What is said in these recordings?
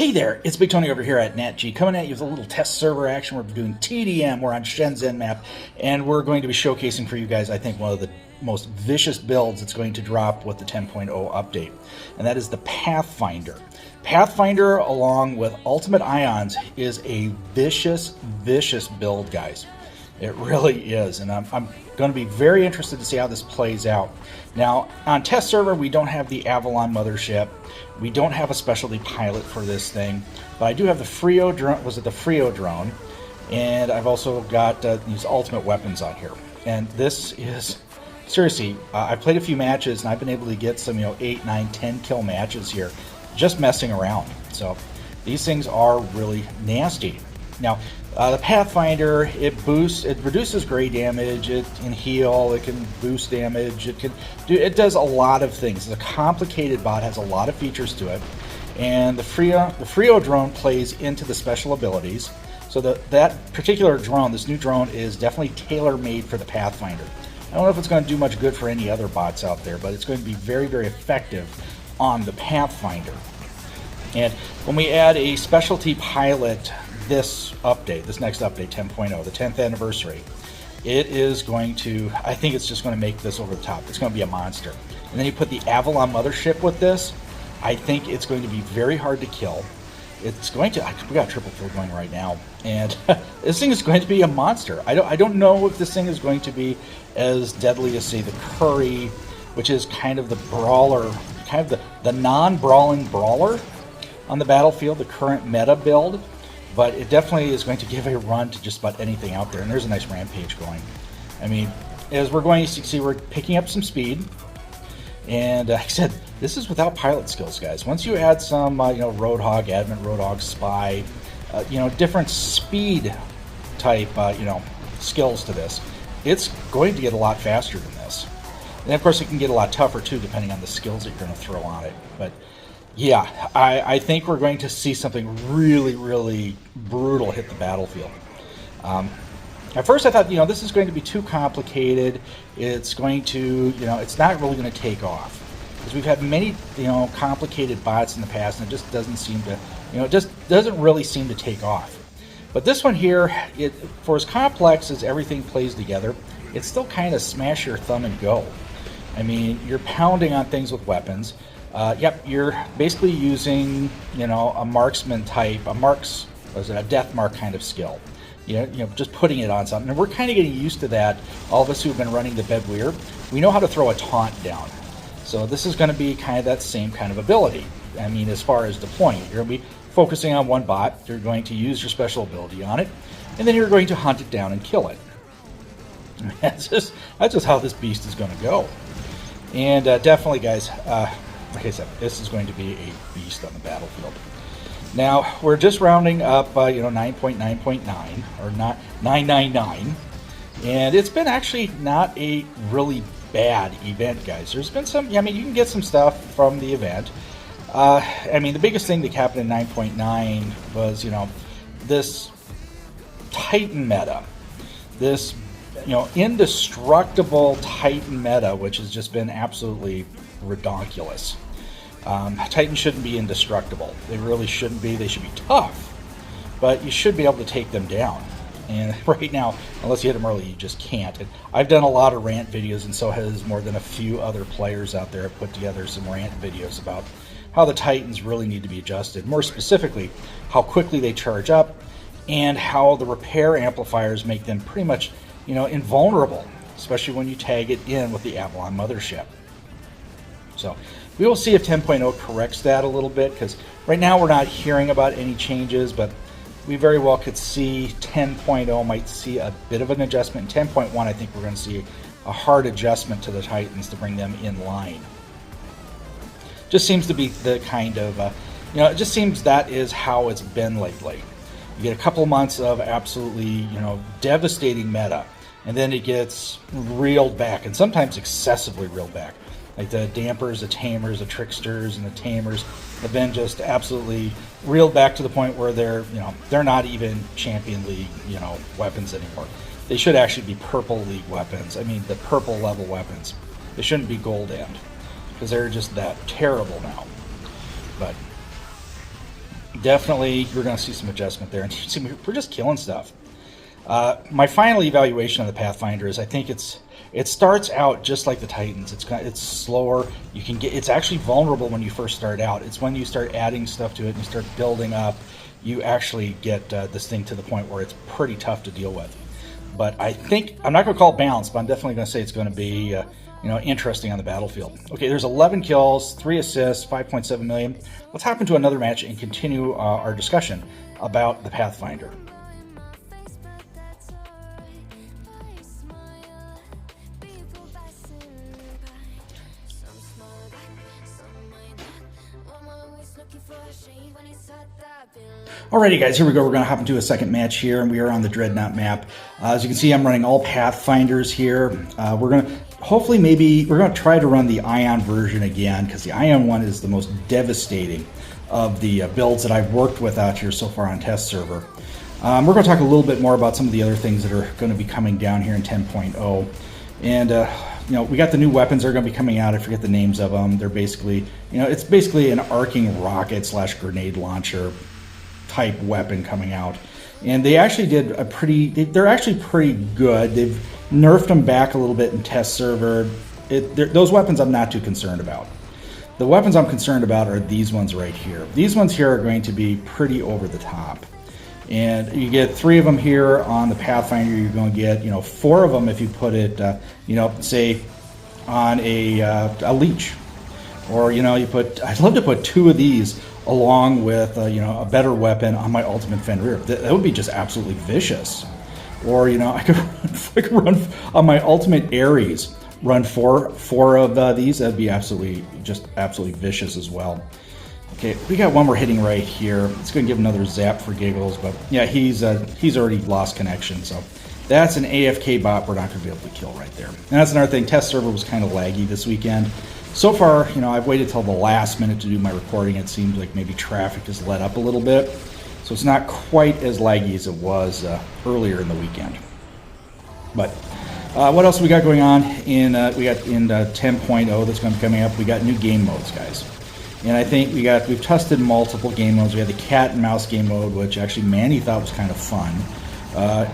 Hey there, it's Big Tony over here at NATG, coming at you with a little test server action. We're doing TDM, we're on Shenzhen map, and we're going to be showcasing for you guys, I think, one of the most vicious builds that's going to drop with the 10.0 update, and that is the Pathfinder. Pathfinder, along with Ultimate Ions, is a vicious, vicious build, guys. It really is, and I'm going to be very interested to see how this plays out. Now, on test server, we don't have the Avalon mothership. We don't have a specialty pilot for this thing, but I do have the Frio drone. Was it the Frio drone? And I've also got these ultimate weapons on here. And this is seriously, I've played a few matches, and I've been able to get some 8, 9, 10 kill matches here, just messing around. So these things are really nasty. Now, the Pathfinder, it reduces gray damage, it can heal, it can boost damage, it does a lot of things. It's a complicated bot, has a lot of features to it, and the Frio drone plays into the special abilities. So that particular drone, this new drone, is definitely tailor-made for the Pathfinder. I don't know if it's going to do much good for any other bots out there, but it's going to be very, very effective on the Pathfinder. And when we add a specialty pilot, this next update, 10.0, the 10th anniversary, it is going to, I think it's just going to make this over the top. It's going to be a monster. And then you put the Avalon mothership with this, I think it's going to be very hard to kill. It's going to, we got a triple kill going right now, and this thing is going to be a monster. I don't know if this thing is going to be as deadly as, say, the Curry, which is kind of the brawler, kind of the non-brawling brawler on the battlefield, the current meta build. But it definitely is going to give a run to just about anything out there. And there's a nice rampage going. I mean, as we're going to see, we're picking up some speed. And like I said, this is without pilot skills, guys. Once you add some, Roadhog, Adamant Roadhog, Spy, different speed type, skills to this, it's going to get a lot faster than this. And of course, it can get a lot tougher too, depending on the skills that you're going to throw on it. But yeah, I think we're going to see something really, really brutal hit the battlefield. At first I thought, this is going to be too complicated. It's going to, it's not really going to take off. Because we've had many, complicated bots in the past, and it just doesn't seem to, it just doesn't really seem to take off. But this one here, for as complex as everything plays together, it's still kind of smash your thumb and go. I mean, you're pounding on things with weapons. Yep, you're basically using, a marksman type, a death mark kind of skill. Just putting it on something. And we're kind of getting used to that. All of us who've been running the Bedweir, we know how to throw a taunt down. So this is going to be kind of that same kind of ability. I mean, as far as deploying it, you're going to be focusing on one bot. You're going to use your special ability on it, and then you're going to hunt it down and kill it. That's just how this beast is going to go. And definitely, guys, like I said, this is going to be a beast on the battlefield. Now, we're just rounding up, 9.9.9, or not 999, and it's been actually not a really bad event, guys. There's been some, you can get some stuff from the event. The biggest thing that happened in 9.9 was, this Titan meta, this, indestructible Titan meta, which has just been absolutely redonkulous. Titans shouldn't be indestructible. They really shouldn't be. They should be tough, but you should be able to take them down. And right now, unless you hit them early, you just can't. And I've done a lot of rant videos, and so has more than a few other players out there have put together some rant videos about how the Titans really need to be adjusted. More specifically, how quickly they charge up, and how the repair amplifiers make them pretty much, invulnerable, especially when you tag it in with the Avalon mothership. So we will see if 10.0 corrects that a little bit, because right now we're not hearing about any changes, but we very well could see 10.0 might see a bit of an adjustment. 10.1, I think we're going to see a hard adjustment to the Titans to bring them in line. Just seems to be the kind of, it just seems that is how it's been lately. You get a couple months of absolutely, devastating meta, and then it gets reeled back, and sometimes excessively reeled back. Like the Dampers, the Tamers, the Tricksters, and the Tamers have been just absolutely reeled back to the point where they're not even Champion League, weapons anymore. They should actually be Purple League weapons. I mean, the purple level weapons. They shouldn't be Gold End, because they're just that terrible now. But definitely you're going to see some adjustment there. And you see, we're just killing stuff. My final evaluation of the Pathfinder is I think it starts out just like the Titans. It's slower. It's actually vulnerable when you first start out. It's when you start adding stuff to it and you start building up, you actually get this thing to the point where it's pretty tough to deal with. But I think I'm not going to call it balanced, but I'm definitely going to say it's going to be interesting on the battlefield. Okay, there's 11 kills, 3 assists, 5.7 million. Let's hop into another match and continue our discussion about the Pathfinder. Alrighty guys, here we go. We're going to hop into a second match here, and we are on the Dreadnought map. As you can see, I'm running all Pathfinders here. We're going to try to run the Ion version again, because the Ion one is the most devastating of the builds that I've worked with out here so far on test server. We're going to talk a little bit more about some of the other things that are going to be coming down here in 10.0. And we got the new weapons that are going to be coming out. I forget the names of them. They're basically, it's basically an arcing rocket / grenade launcher type weapon coming out, and they actually did they're actually pretty good. They've nerfed them back a little bit in test server. Those weapons I'm not too concerned about. The weapons I'm concerned about are these ones right here. These ones here are going to be pretty over the top, and you get 3 of them here on the Pathfinder. You're going to get 4 of them if you put it say on a leech, or I'd love to put 2 of these along with a better weapon on my ultimate Fenrir. That would be just absolutely vicious. Or I could run on my ultimate Ares, run four of these. That'd be absolutely vicious as well. Okay, we got one we're hitting right here. It's going to give another zap for giggles, but yeah, he's already lost connection, so that's an AFK bot we're not going to be able to kill right there. And that's another thing. Test server was kind of laggy this weekend. So far, I've waited till the last minute to do my recording. It seems like maybe traffic has let up a little bit, so it's not quite as laggy as it was earlier in the weekend. But what else we got going on in 10.0 that's going to be coming up? We got new game modes, guys, and I think we've tested multiple game modes. We had the cat and mouse game mode, which actually Manny thought was kind of fun,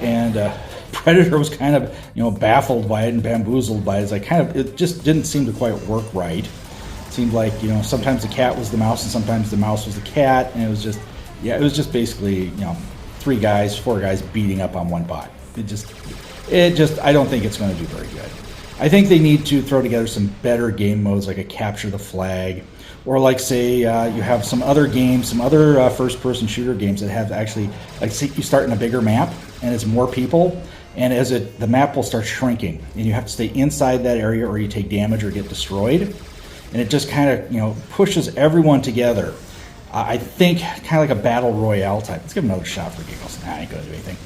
and Predator was kind of baffled by it and bamboozled by it. It just didn't seem to quite work right. It seemed like sometimes the cat was the mouse and sometimes the mouse was the cat, and it was just basically 4 guys beating up on one bot. It just I don't think it's going to do very good. I think they need to throw together some better game modes, like a capture the flag, or like say you have some other games, some other first-person shooter games that have actually, like say you start in a bigger map and it's more people, and the map will start shrinking, and you have to stay inside that area or you take damage or get destroyed, and it just kind of pushes everyone together. I think kind of like a battle royale type. Let's give another shot for giggles. Nah, I ain't gonna do anything.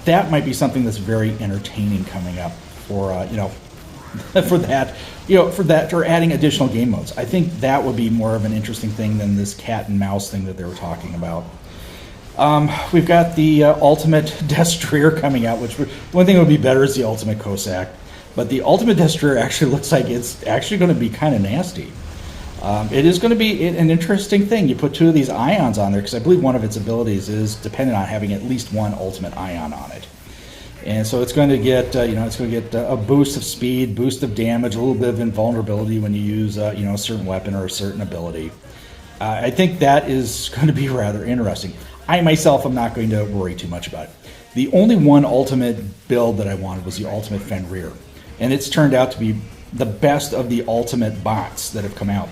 That might be something that's very entertaining coming up for for that, or adding additional game modes. I think that would be more of an interesting thing than this cat and mouse thing that they were talking about. We've got the Ultimate Destroyer coming out, which one thing that would be better is the Ultimate Cossack, but the Ultimate Destroyer actually looks like it's actually going to be kind of nasty. It is going to be an interesting thing. You put 2 of these ions on there, because I believe one of its abilities is dependent on having at least 1 ultimate ion on it. And so it's going to get, a boost of speed, boost of damage, a little bit of invulnerability when you use, a certain weapon or a certain ability. I think that is going to be rather interesting. I myself am not going to worry too much about it. The only one ultimate build that I wanted was the Ultimate Fenrir, and it's turned out to be the best of the ultimate bots that have come out.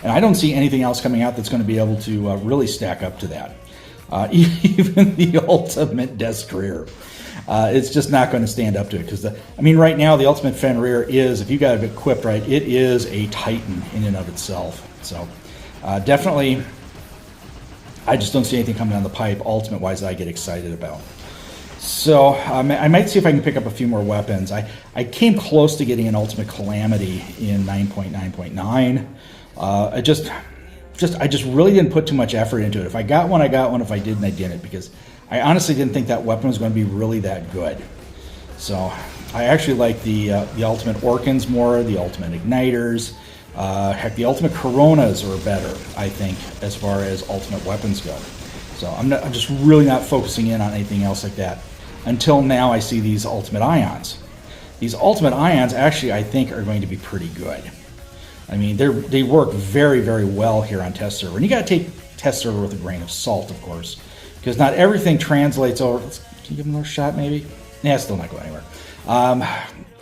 And I don't see anything else coming out that's going to be able to really stack up to that. Even the Ultimate Destroyer. It's just not going to stand up to it, because right now the Ultimate Fenrir is, if you got it equipped right, it is a titan in and of itself. So definitely, I just don't see anything coming down the pipe ultimate wise that I get excited about. So I might see if I can pick up a few more weapons. I came close to getting an Ultimate Calamity in 9.9.9. I just really didn't put too much effort into it. If I got one, I got one. If I didn't, I didn't, because I honestly didn't think that weapon was going to be really that good. So I actually like the Ultimate Orkans more, the Ultimate Igniters. Heck, the ultimate Coronas are better, I think, as far as ultimate weapons go. So I'm just really not focusing in on anything else like that. Until now, I see these ultimate ions. These ultimate ions actually, I think, are going to be pretty good. I mean, they work very, very well here on test server. And you got to take test server with a grain of salt, of course, because not everything translates over. Can you give them another shot, maybe? Yeah, it's still not going anywhere.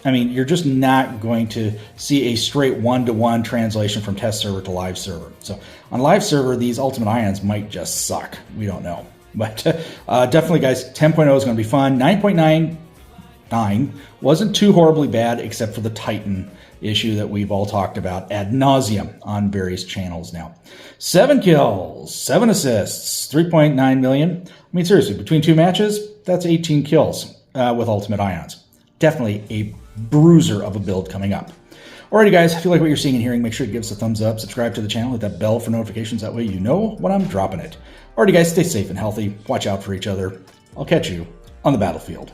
I mean, you're just not going to see a straight one-to-one translation from test server to live server. So on live server, these ultimate ions might just suck. We don't know. But definitely, guys, 10.0 is going to be fun. 9.99 wasn't too horribly bad, except for the Titan issue that we've all talked about ad nauseum on various channels now. 7 kills, 7 assists, 3.9 million. I mean, seriously, between 2 matches, that's 18 kills with ultimate ions. Definitely a bruiser of a build coming up. Alrighty, guys, if you like what you're seeing and hearing, make sure to give us a thumbs up, subscribe to the channel, hit that bell for notifications. That way you know when I'm dropping it. Alrighty, guys, stay safe and healthy. Watch out for each other. I'll catch you on the battlefield.